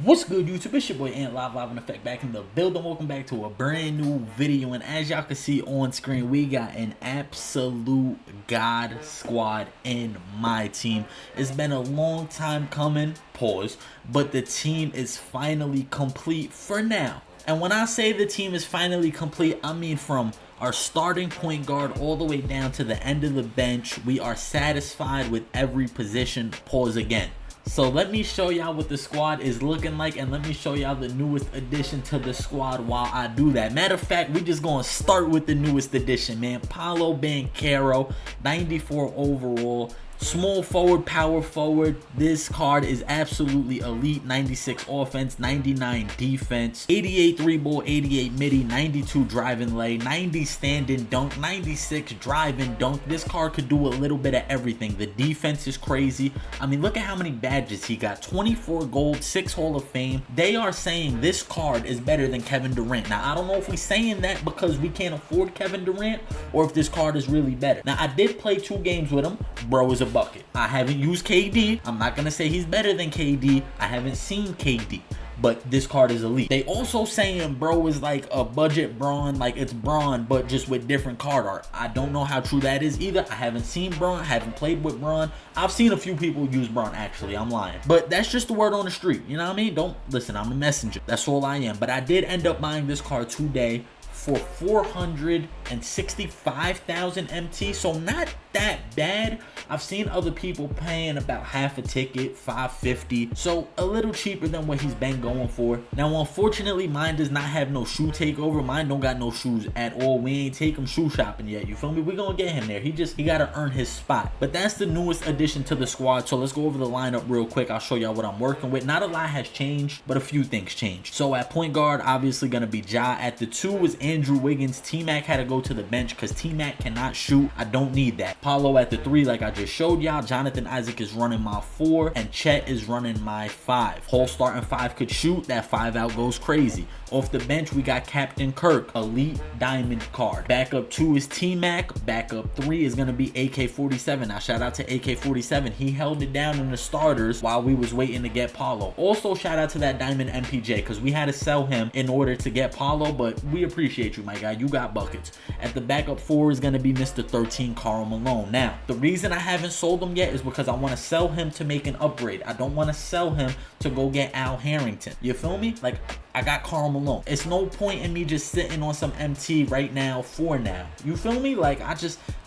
What's good, YouTube? It's your boy Ant live in effect back in the building. Welcome back to a brand new video, and as y'all can see on screen, we got an absolute god squad in my team. It's been a long time coming, pause, but the team is finally complete for now. And when I say the team is finally complete, I mean from our starting point guard all the way down to the end of the bench. We are satisfied with every position, pause again. So let me show y'all what the squad is looking like, and let me show y'all the newest addition to the squad while I do that. Matter of fact, we just gonna start with the newest addition, man. Paolo Banchero, 94 overall. Small forward, power forward. This card is absolutely elite. 96 offense, 99 defense, 88 3 ball, 88 midi, 92 drive and lay, 90 stand and dunk, 96 drive and dunk. This card could do a little bit of everything. The defense is crazy. I mean, look at how many badges he got. 24 gold, 6 Hall of Fame. They are saying this card is better than Kevin Durant. Now, I don't know if we're saying that because we can't afford Kevin Durant or if this card is really better. Now, I did play 2 games with him. Bro is a bucket. I haven't used KD. I'm not gonna say he's better than KD. I haven't seen KD, but this card is elite. They also saying bro is like a budget Braun, like it's Braun but just with different card art. I don't know how true that is either. I haven't seen Braun, I haven't played with Braun. I've seen a few people use Braun, actually. I'm lying, but that's just the word on the street, you know what I mean? Don't listen, I'm a messenger, that's all I am. But I did end up buying this card today for 465,000 MT, so not that bad. I've seen other people paying about half a ticket, 550, so a little cheaper than what he's been going for. Now, unfortunately, mine does not have no shoe takeover. Mine don't got no shoes at all. We ain't take him shoe shopping yet, you feel me? We're gonna get him there. He gotta earn his spot. But that's the newest addition to the squad, so let's go over the lineup real quick. I'll show y'all what I'm working with. Not a lot has changed, but a few things changed. So at point guard, obviously gonna be Ja. At the 2 is Andrew Wiggins. T-Mac had to go to the bench because T-Mac cannot shoot. I don't need that. Paolo at the 3, like I just showed y'all. Jonathan Isaac is running my 4, and Chet is running my 5. Whole starting 5 could shoot. That 5 out goes crazy. Off the bench, we got Captain Kirk, elite diamond card. Backup 2 is T-Mac. Backup 3 is gonna be AK-47. Now shout out to AK-47. He held it down in the starters while we was waiting to get Paolo. Also shout out to that diamond MPJ because we had to sell him in order to get Paolo, but we appreciate you, my guy. You got buckets. At the backup 4 is gonna be Mr. 13 Karl Malone. Now the reason I haven't sold him yet is because I want to sell him to make an upgrade. I don't want to sell him to go get Al Harrington. You feel me? Like, I got Karl Malone. It's no point in me just sitting on some MT right now for now. You feel me? Like, I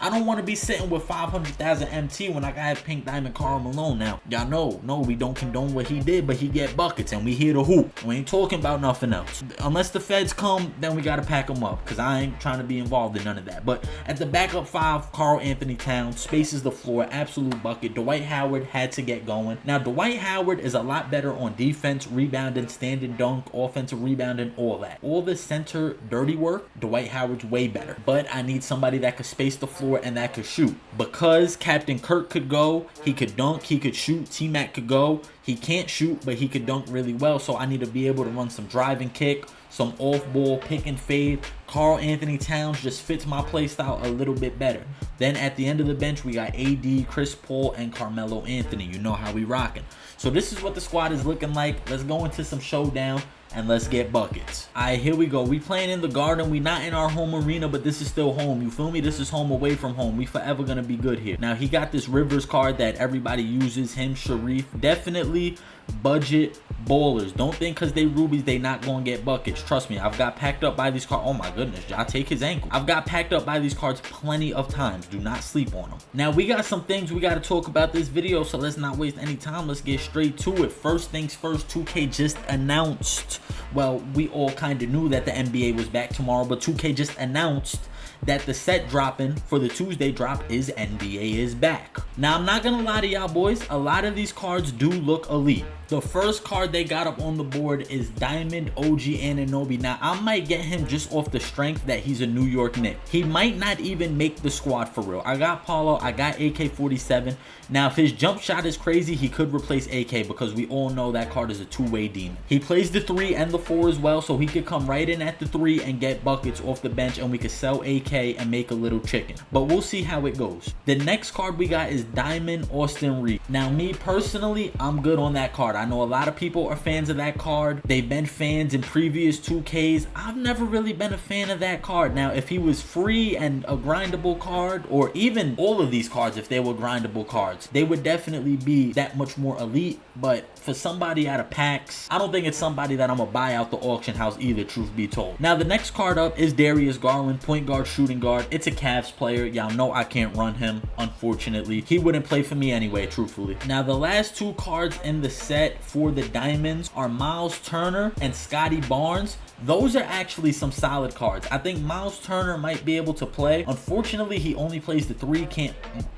don't want to be sitting with 500,000 MT when I got pink diamond Karl Malone. Now, y'all know, no, we don't condone what he did, but he get buckets and we here to hoop. We ain't talking about nothing else. Unless the feds come, then we got to pack them up because I ain't trying to be involved in none of that. But at the backup 5, Karl Anthony Towns spaces the floor, absolute bucket. Dwight Howard had to get going. Now, Dwight Howard is a lot better on defense, rebounding, standing dunk, offensive rebounding, all that. All the center dirty work, Dwight Howard's way better. But I need somebody that could space the floor and that could shoot. Because Captain Kirk could go, he could dunk, he could shoot. T-Mac could go, he can't shoot, but he could dunk really well. So I need to be able to run some drive and kick, some off-ball pick and fade. Karl Anthony Towns just fits my play style a little bit better. Then at the end of the bench, we got AD, Chris Paul, and Carmelo Anthony. You know how we rocking. So this is what the squad is looking like. Let's go into some showdown and let's get buckets. Alright, here we go. We playing in the Garden. We not in our home arena, but this is still home. You feel me? This is home away from home. We forever gonna be good here. Now, he got this Rivers card that everybody uses. Him, Sharif. Definitely budget ballers. Don't think because they rubies they not gonna get buckets. Trust me, I've got packed up by these cards. Oh my goodness, y'all take his ankle. I've got packed up by these cards plenty of times. Do not sleep on them. Now, we got some things we got to talk about this video, so let's not waste any time. Let's get straight to it. First things first, 2K just announced, well, we all kind of knew that the NBA was back tomorrow, but 2K just announced that the set dropping for the Tuesday drop is NBA is back. Now, I'm not gonna lie to y'all boys, a lot of these cards do look elite. The first card they got up on the board is Diamond OG Anunoby. Now, I might get him just off the strength that he's a New York Knick. He might not even make the squad for real. I got Paulo, I got AK-47. Now, if his jump shot is crazy, he could replace AK because we all know that card is a two-way demon. He plays the 3 and the 4 as well, so he could come right in at the 3 and get buckets off the bench, and we could sell AK and make a little chicken. But we'll see how it goes. The next card we got is Diamond Austin Reeves. Now, me personally, I'm good on that card. card. I know a lot of people are fans of that card. They've been fans in previous 2Ks. I've never really been a fan of that card. Now, if he was free and a grindable card, or even all of these cards, if they were grindable cards, they would definitely be that much more elite. But for somebody out of packs, I don't think it's somebody that I'm gonna buy out the auction house either, truth be told. Now, the next card up is Darius Garland, point guard, shooting guard. It's a Cavs player. Y'all know I can't run him, unfortunately. He wouldn't play for me anyway, truthfully. Now, the last two cards in the set for the Diamonds are Miles Turner and Scotty Barnes. Those are actually some solid cards. I think Miles Turner might be able to play. Unfortunately, he only plays the 3.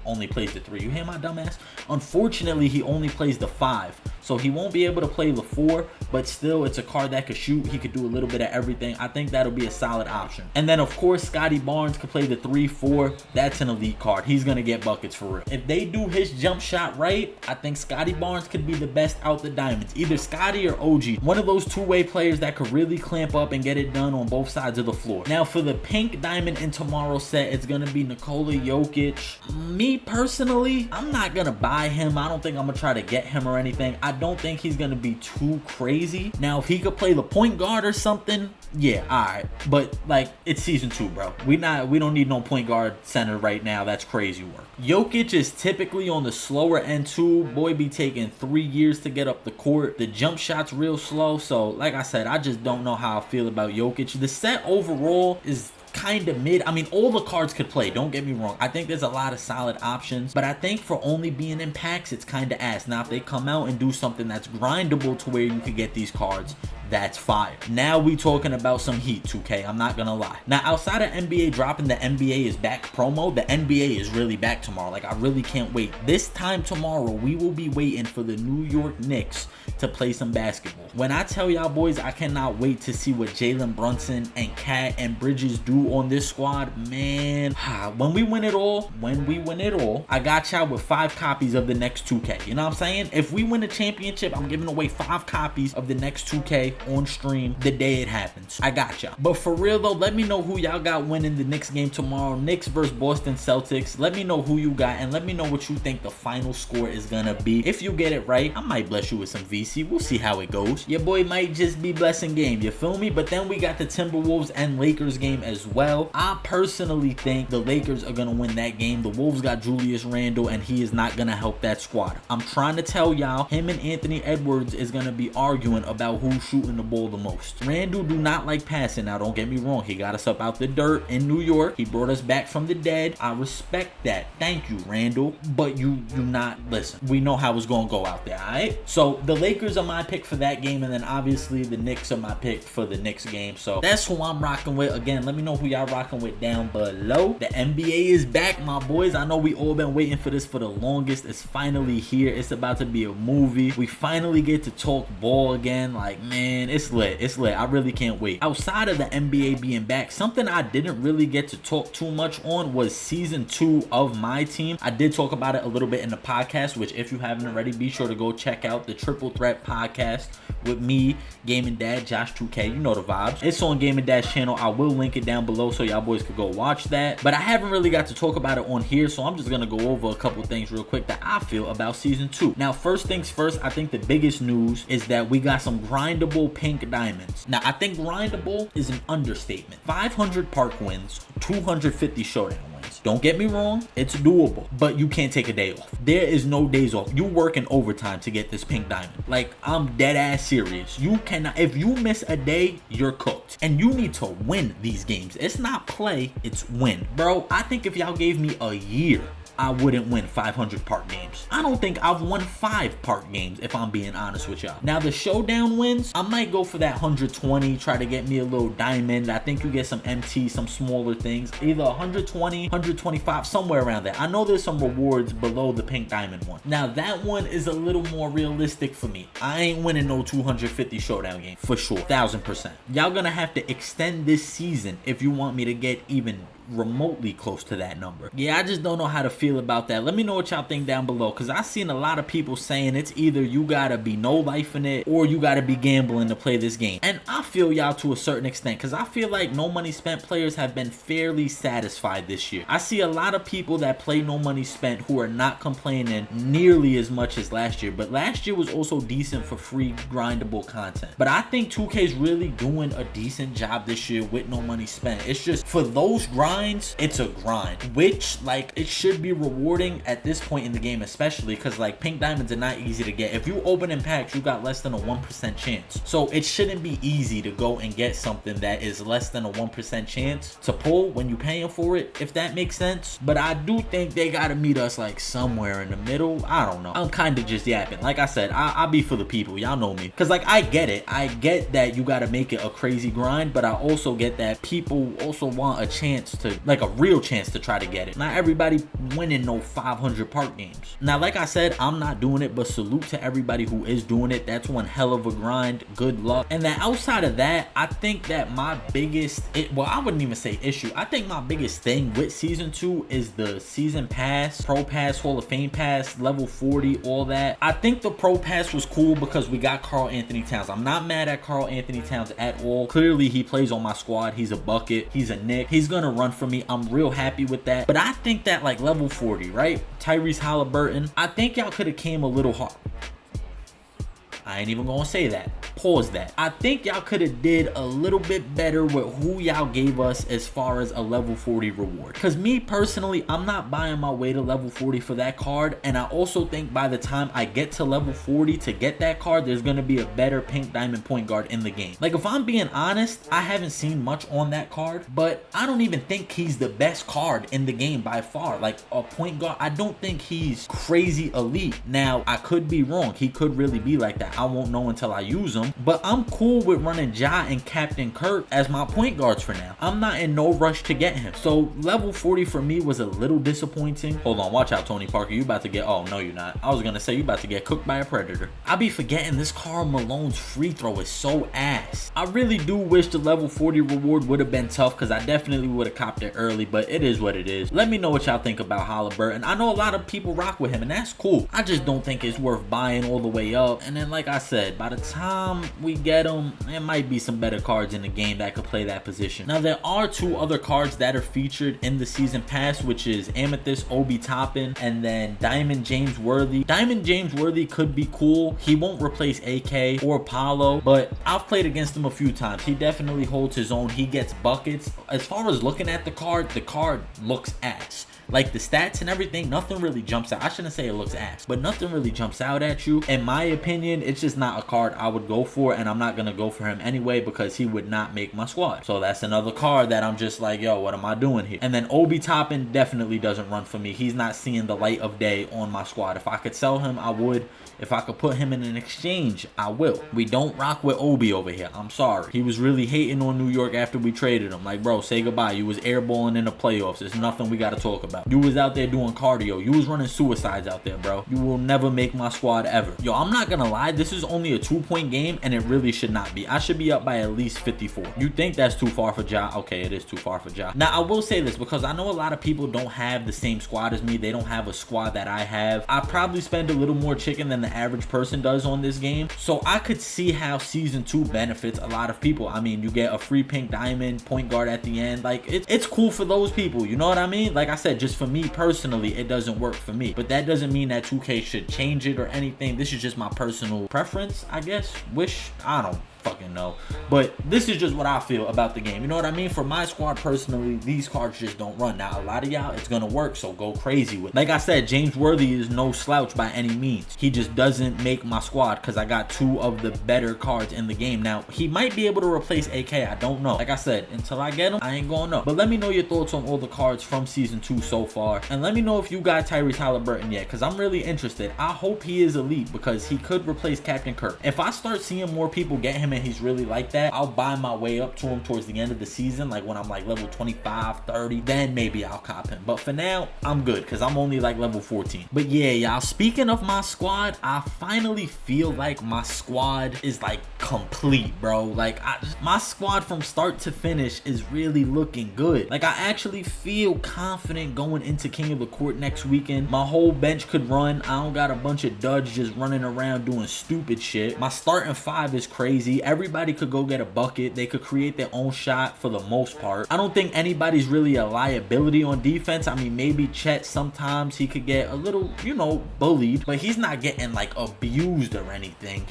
Only plays the 3. You hear my dumbass? Unfortunately, he only plays the 5. So he won't be able to play the 4, but still, it's a card that could shoot. He could do a little bit of everything. I think that'll be a solid option. And then, of course, Scotty Barnes could play the 3, 4. That's an elite card. He's going to get buckets for real. If they do his jump shot right, I think Scotty Barnes could be the best out the Diamonds. Either Scotty or OG. One of those two-way players that could really clamp up and get it done on both sides of the floor. Now, for the pink diamond in tomorrow's set, it's going to be Nikola Jokic. Me, personally, I'm not going to buy him. I don't think I'm going to try to get him or anything. I don't think he's going to be too crazy. Now, if he could play the point guard or something, yeah, alright. But, like, it's season 2, bro. We don't need no point guard center right now. That's crazy work. Jokic is typically on the slower end too. Boy be taking 3 years to get up the court. The jump shot's real slow. So, like I said, I just don't know how I feel about Jokic. The set overall is kind of mid. I mean, all the cards could play, don't get me wrong. I think there's a lot of solid options, but I think for only being in packs, it's kind of ass. Now, if they come out and do something that's grindable to where you could get these cards, that's fire. Now we talking about some heat, 2K. I'm not gonna lie. Now, outside of NBA dropping the NBA is back promo, the NBA is really back tomorrow. Like, I really can't wait. This time tomorrow, we will be waiting for the New York Knicks to play some basketball. When I tell y'all boys, I cannot wait to see what Jalen Brunson and Cat and Bridges do on this squad, man. When we win it all, I got y'all with 5 copies of the next 2K. You know what I'm saying? If we win a championship, I'm giving away 5 copies of the next 2K on stream the day it happens. I got y'all. But for real though, let me know who y'all got winning the Knicks game tomorrow. Knicks versus Boston Celtics. Let me know who you got, and let me know what you think the final score is gonna be. If you get it right, I might bless you with some VC. We'll see how it goes. Your boy might just be blessing game, you feel me? But then we got the Timberwolves and Lakers game as well. I personally think the Lakers are gonna win that game. The Wolves got Julius Randle, and he is not gonna help that squad. I'm trying to tell y'all, him and Anthony Edwards is gonna be arguing about who's shooting the ball the most. Randle do not like passing. Now, don't get me wrong. He got us up out the dirt in New York. He brought us back from the dead. I respect that. Thank you, Randle. But you not listen. We know how it's gonna go out there, alright? So the Lakers are my pick for that game, and then obviously the Knicks are my pick for the Knicks game. So that's who I'm rocking with. Again, let me know who y'all rocking with down below. The NBA is back, my boys. I know we all been waiting for this for the longest. It's finally here. It's about to be a movie. We finally get to talk ball again. Like, man, it's lit. It's lit. I really can't wait. Outside of the NBA being back, something I didn't really get to talk too much on was season 2 of Myteam. I did talk about it a little bit in the podcast, which if you haven't already, be sure to go check out the Triple Threat podcast with me, Gaming Dad, Josh 2K. You know the vibes. It's on Gaming Dad's channel. I will link it down below so y'all boys could go watch that. But I haven't really got to talk about it on here, so I'm just gonna go over a couple things real quick that I feel about season 2. Now, first things first, I think the biggest news is that we got some grindable pink diamonds. Now, I think grindable is an understatement. 500 park wins, 250 showdown wins. Don't get me wrong, it's doable, but you can't take a day off. There is no days off. You working overtime to get this pink diamond. Like, I'm dead ass serious. You cannot, if you miss a day, you're cooked. And you need to win these games. It's not play, it's win. Bro, I think if y'all gave me a year, I wouldn't win 500 park games. I don't think I've won 5 park games, if I'm being honest with y'all. Now, the showdown wins, I might go for that 120, try to get me a little diamond. I think you get some MT, some smaller things, either 120, 125, somewhere around there. I know there's some rewards below the pink diamond one. Now, that one is a little more realistic for me. I ain't winning no 250 showdown game, for sure, 1000%. Y'all gonna have to extend this season if you want me to get even remotely close to that number. Yeah, I just don't know how to feel about that. Let me know what y'all think down below, because I've seen a lot of people saying it's either you gotta be no life in it or you gotta be gambling to play this game. And I feel y'all to a certain extent, because I feel like no money spent players have been fairly satisfied this year. I see a lot of people that play no money spent who are not complaining nearly as much as last year, but last year was also decent for free grindable content. But I think 2K's really doing a decent job this year with no money spent. It's just for those grinds, it's a grind, which like it should be rewarding at this point in the game, especially because like pink diamonds are not easy to get. If you open in packs, you got less than a 1% chance, so it shouldn't be easy to go and get something that is less than a 1% chance to pull when you're paying for it, if that makes sense. But I do think they gotta meet us like somewhere in the middle. I don't know, I'm kind of just yapping. Like I said, I'll be for the people, y'all know me, because like I get it, I get that you gotta make it a crazy grind, but I also get that people also want a chance to, like a real chance to try to get it. Not everybody winning no 500 park games. Now like I said, I'm not doing it, but salute to everybody who is doing it. That's one hell of a grind. Good luck. And then outside of that, I think that my biggest, well, I wouldn't even say issue, I think my biggest thing with season 2 is the season pass, pro pass, hall of fame pass, level 40, all that. I think the pro pass was cool because we got Karl Anthony Towns. I'm not mad at Karl Anthony Towns at all. Clearly he plays on my squad. He's a bucket, he's a Nick, he's gonna run for me. I'm real happy with that. But I think that like level 40, right, Tyrese Halliburton, I think y'all could have came a little hard. I ain't even gonna say that. Pause that. I think y'all could have did a little bit better with who y'all gave us as far as a level 40 reward. Because me personally, I'm not buying my way to level 40 for that card. And I also think by the time I get to level 40 to get that card, there's gonna be a better pink diamond point guard in the game. Like if I'm being honest, I haven't seen much on that card, but I don't even think he's the best card in the game by far. Like a point guard, I don't think he's crazy elite. Now, I could be wrong. He could really be like that. I won't know until I use him, but I'm cool with running Ja and Captain Kirk as my point guards for now. I'm not in no rush to get him. So level 40 for me was a little disappointing. Hold on, watch out, Tony Parker. You about to get, oh no you're not. I was gonna say you about to get cooked by a predator. I be forgetting this Karl Malone's free throw is so ass. I really do wish the level 40 reward would have been tough, because I definitely would have copped it early, but it is what it is. Let me know what y'all think about Halliburton. I know a lot of people rock with him and that's cool. I just don't think it's worth buying all the way up. And then like I said, by the time we get him, there might be some better cards in the game that could play that position. Now there are 2 other cards that are featured in the season pass, which is Amethyst Obi Toppin and then Diamond James Worthy. Diamond James Worthy could be cool. He won't replace AK or Paulo, but I've played against him a few times. He definitely holds his own. He gets buckets. As far as looking at the card looks ass. Like the stats and everything, nothing really jumps out. I shouldn't say it looks ass, but nothing really jumps out at you. In my opinion, it's just not a card I would go for, and I'm not gonna go for him anyway because he would not make my squad. So that's another card that I'm just like, yo, what am I doing here? And then Obi Toppin definitely doesn't run for me. He's not seeing the light of day on my squad. If I could sell him, I would. If I could put him in an exchange, I will. We don't rock with Obi over here. I'm sorry. He was really hating on New York after we traded him. Like, bro, say goodbye. You was airballing in the playoffs. There's nothing we got to talk about. You was out there doing cardio. You was running suicides out there, bro. You will never make my squad ever. Yo, I'm not gonna lie. This is only a 2-point game, and it really should not be. I should be up by at least 54. You think that's too far for Ja? Okay, it is too far for Ja. Now, I will say this because I know a lot of people don't have the same squad as me. They don't have a squad that I have. I probably spend a little more chicken than the average person does on this game, so I could see how season 2 benefits a lot of people. I mean, you get a free pink diamond point guard at the end. Like, it's cool for those people, you know what I mean? Like I said, just for me personally, it doesn't work for me, but that doesn't mean that 2K should change it or anything. This is just my personal preference, I guess. Wish, I don't fucking know, but this is just what I feel about the game, you know what I mean? For my squad personally, these cards just don't run. Now a lot of y'all, it's gonna work, so go crazy with it. Like I said, James Worthy is no slouch by any means. He just doesn't make my squad because I got 2 of the better cards in the game. Now he might be able to replace AK, I don't know. Like I said, until I get him, I ain't gonna know. But let me know your thoughts on all the cards from season 2 so far, and let me know if you got Tyrese Halliburton yet, because I'm really interested. I hope he is elite because he could replace Captain Kirk. If I start seeing more people get him and he's really like that, I'll buy my way up to him towards the end of the season, like when I'm like level 25, 30, then maybe I'll cop him. But for now, I'm good because I'm only like level 14. But yeah, y'all, speaking of my squad, I finally feel like my squad is like complete, bro. Like my squad from start to finish is really looking good. Like I actually feel confident going into King of the Court next weekend. My whole bench could run. I don't got a bunch of duds just running around doing stupid shit. My starting five is crazy. Everybody could go get a bucket. They could create their own shot for the most part. I don't think anybody's really a liability on defense. I mean, maybe Chet, sometimes he could get a little, you know, bullied, but he's not getting like abused or anything.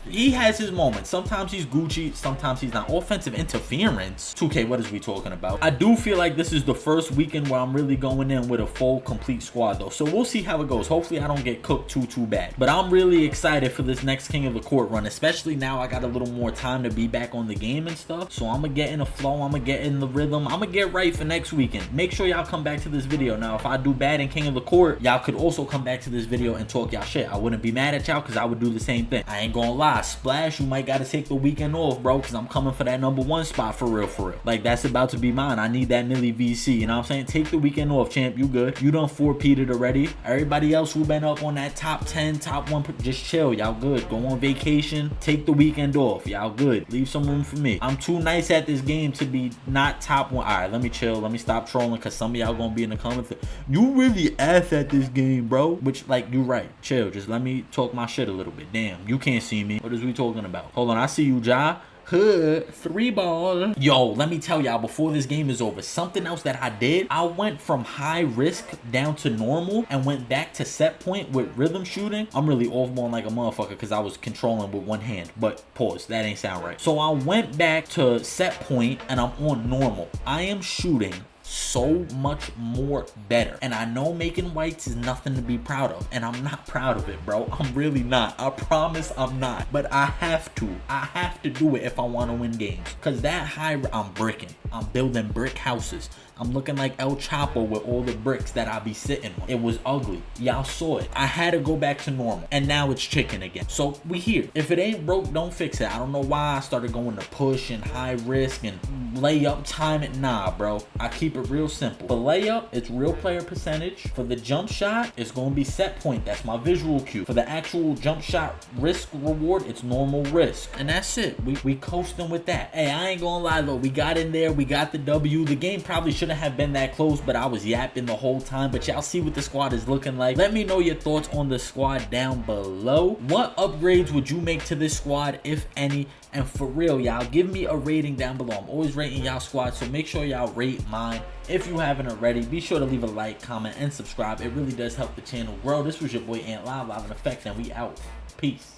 He has his moments. Sometimes he's Gucci, sometimes he's not. Offensive interference. 2K, what is we talking about? I do feel like this is the first weekend where I'm really going in with a full, complete squad though. So we'll see how it goes. Hopefully I don't get cooked too bad. But I'm really excited for this next King of the Court run, especially now I got a little more time to be back on the game and stuff. So I'm gonna get in a flow. I'm gonna get in the rhythm. I'm gonna get right for next weekend. Make sure y'all come back to this video. Now, if I do bad in King of the Court, y'all could also come back to this video and talk y'all shit. I wouldn't be mad at y'all because I would do the same thing. I ain't gonna lie. Splash, you might gotta take the weekend off, bro, because I'm coming for that #1 spot for real. Like, that's about to be mine. I need that Millie VC, you know what I'm saying? Take the weekend off, champ. You good. You done 4-peated already. Everybody else who been up on that top 10, top 1, just chill. Y'all good. Go on vacation. Take the weekend off. Y'all good. Leave some room for me. I'm too nice at this game to be not top 1. All right, let me chill. Let me stop trolling because some of y'all gonna be in the comments. You really ass at this game, bro. Which, like, you right. Chill. Just let me talk my shit a little bit. Damn, you can't see me. What is we talking about? Hold on, I see you, Ja. Hood, 3 ball. Yo, let me tell y'all before this game is over, something else that I did, I went from high risk down to normal and went back to set point with rhythm shooting. I'm really off balling like a motherfucker because I was controlling with one hand, but pause, that ain't sound right. So I went back to set point and I'm on normal. I am shooting so much more better, and I know making whites is nothing to be proud of, and I'm not proud of it, bro. I'm really not. I promise I'm not, but I have to do it if I want to win games, because that high, I'm bricking. I'm building brick houses. I'm looking like El Chapo with all the bricks that I be sitting on. It was ugly. Y'all saw it. I had to go back to normal, and now it's chicken again. So we here. If it ain't broke, don't fix it. I don't know why I started going to push and high risk and layup time it. Nah, bro. I keep it real simple. For layup, it's real player percentage. For the jump shot, it's gonna be set point. That's my visual cue. For the actual jump shot risk reward, it's normal risk, and that's it. We coasting with that. Hey, I ain't gonna lie though. We got in there. We got the W. The game probably shouldn't have been that close, but I was yapping the whole time. But y'all see what the squad is looking like. Let me know your thoughts on the squad down below. What upgrades would you make to this squad, if any? And for real, y'all, give me a rating down below. I'm always rating y'all squad, so make sure y'all rate mine. If you haven't already, be sure to leave a like, comment, and subscribe. It really does help the channel grow. This was your boy Ant Live in effect, and we out. Peace.